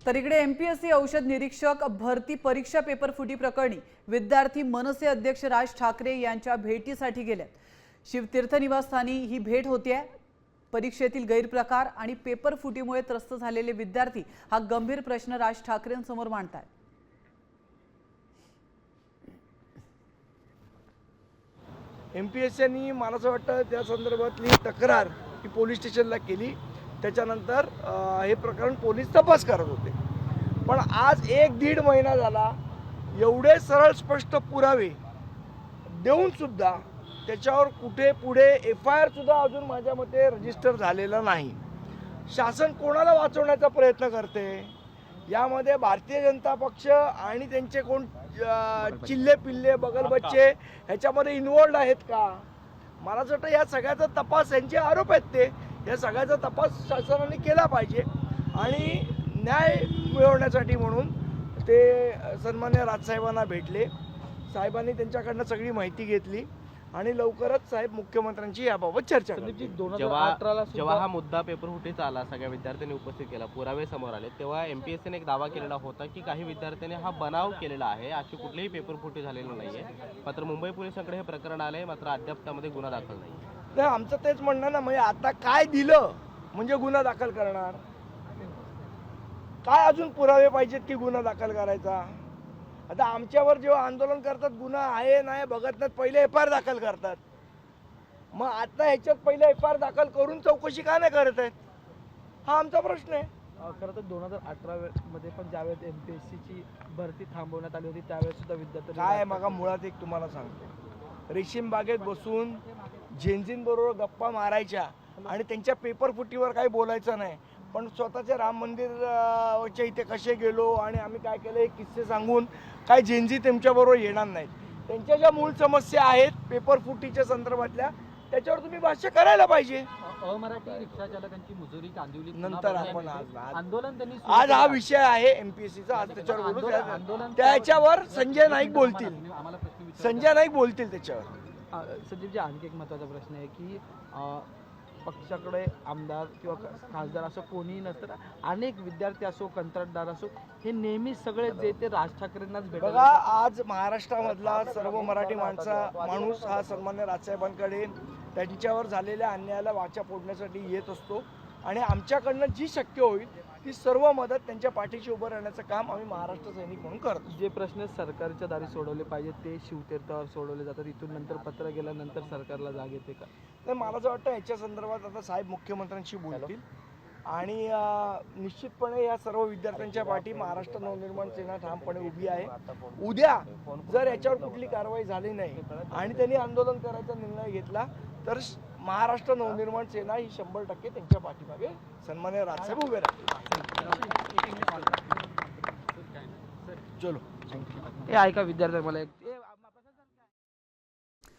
तर इकडे एमपीएससी औषध निरीक्षक भरती परीक्षा पेपर फुटी प्रकरणी विद्यार्थी मनसे अध्यक्ष राज ठाकरे यांच्या भेटीसाठी गेलेत। शिवतीर्थ निवासस्थानी ही भेट होतीये। परीक्षेतील गैरप्रकार आणि पेपर फुटीमुळे त्रस्त झालेले विद्यार्थी हा गंभीर प्रश्न राज ठाकरेंसमोर मांडतात। एमपीएससीनी मला असं वाटतं त्या संदर्भातली तक्रार ही पोलीस स्टेशनला केली। त्याच्यानंतर हे प्रकरण पोलीस तपास करत होते। पण आज 1-1.5 महिना झाला, एवढे सरळ स्पष्ट पुरावे देऊन सुद्धा त्याच्यावर कुठे पुढे एफआयआर सुद्धा अजून माझ्या मते रजिस्टर झालेला नाही। शासन कोणाला वाचवण्याचा प्रयत्न करते? यामध्ये भारतीय जनता पक्ष आणि त्यांचे कोण चिल्ले पिल्ले बगल बच्चे ह्याच्यामध्ये इन्वॉल्ड आहेत का? मला असं वाटतं या सगळ्याचा तपास, यांचे आरोप आहेत ते, या सगळ्याचा तपास शासनाने केला पाहिजे। आणि न्याय मिळवण्यासाठी म्हणून ते सन्मान्य राजसाहेबांना भेटले। साहेबांनी त्यांच्याकडनं सगळी माहिती घेतली आणि लवकरच साहेब मुख्यमंत्र्यांची याबाबत चर्चा करतील। जेव्हा हा मुद्दा पेपर फुटीचा आला, सगळ्या विद्यार्थ्यांनी उपस्थित केला, पुरावे समोर आले, तेव्हा एमपीएससीने एक दावा केलेला होता की काही विद्यार्थ्यांनी हा बनाव केलेला आहे, अशी कुठलीही पेपर फुटी झालेली नाहीये। मात्र मुंबई पोलिसांकडे हे प्रकरण आले, मात्र अद्याप त्यामध्ये गुन्हा दाखल नाही। आमचं तेच म्हणणं ना, म्हणजे आता काय दिलं म्हणजे गुन्हा दाखल करणार? काय अजून पुरावे पाहिजेत की गुन्हा दाखल करायचा? आता आमच्यावर जेव्हा आंदोलन करतात, गुन्हा आहे नाही बघत नाहीत, पहिले एफआयआर दाखल करतात। मग आता ह्याच्यात पहिले एफआयआर दाखल करून चौकशी का नाही करत आहेत? हा आमचा प्रश्न आहे। खरं तर 2018 मध्ये पण ज्यावेळेस एमपीएससीची भरती थांबवण्यात आली होती, त्यावेळेस सुद्धा विद्यार्थी काय मग मुळात एक तुम्हाला सांगतो, रेशीम बागेत बसून जेनझींबरोबर गप्पा मारायच्या आणि त्यांच्या पेपर फुटीवर काही बोलायचं नाही, पण स्वतःच्या राम मंदिरच्या इथे कसे गेलो आणि आम्ही काय केलं हे किस्से सांगून काय जेनझी त्यांच्याबरोबर येणार नाहीत। त्यांच्या ज्या मूळ समस्या आहेत पेपर फुटीच्या संदर्भातल्या, त्याच्यावर तुम्ही भाष्य करायला पाहिजे। अमराठी रिक्षा चालकांची मुजोरी कांदिवली नंतर आपण आंदोलन त्यांनी आज हा विषय आहे एमपीएससीचा, आज त्याच्यावर बोलू। त्याच्यावर संजय नाईक बोलतील, संजय नाईक बोलतील त्याच्यावर। संजीवजी, आणखी एक महत्त्वाचा प्रश्न आहे की पक्षाकडे आमदार किंवा खासदार असं कोणीही नसतं, अनेक विद्यार्थी असो कंत्राटदार असो, हे नेहमी सगळे जे ते राज ठाकरेंनाच भेटतात। बघा, आज महाराष्ट्रामधला सर्व मराठी माणूस हा सन्मान्य राजसाहेबांकडे त्यांच्यावर झालेल्या अन्यायाला वाचा फोडण्यासाठी येत असतो आणि आमच्याकडनं जी शक्य होईल ती सर्व मदत त्यांच्या पाठीशी उभं राहण्याचं काम आम्ही महाराष्ट्र सैनिक म्हणून करतो। जे प्रश्न सरकारच्या दारी सोडवले पाहिजे ते शिवतीर्थावर सोडवले जातात, इथून नंतर पत्र गेल्यानंतर सरकारला जाग येते का? तर मला असं वाटतं याच्या संदर्भात आता साहेब मुख्यमंत्र्यांशी बोलतील आणि निश्चितपणे या सर्व विद्यार्थ्यांच्या पाठी महाराष्ट्र नवनिर्माण सेना ठामपणे उभी आहे। उद्या जर याच्यावर कुठली कारवाई झाली नाही आणि त्यांनी आंदोलन करायचा निर्णय घेतला तर महाराष्ट्र नवनिर्माण सेना ही 100% त्यांच्या पाठीमागे सन्मान्य राजसाहेब उभे राहतील। चलो हे ऐका विद्यार्थी, मला एक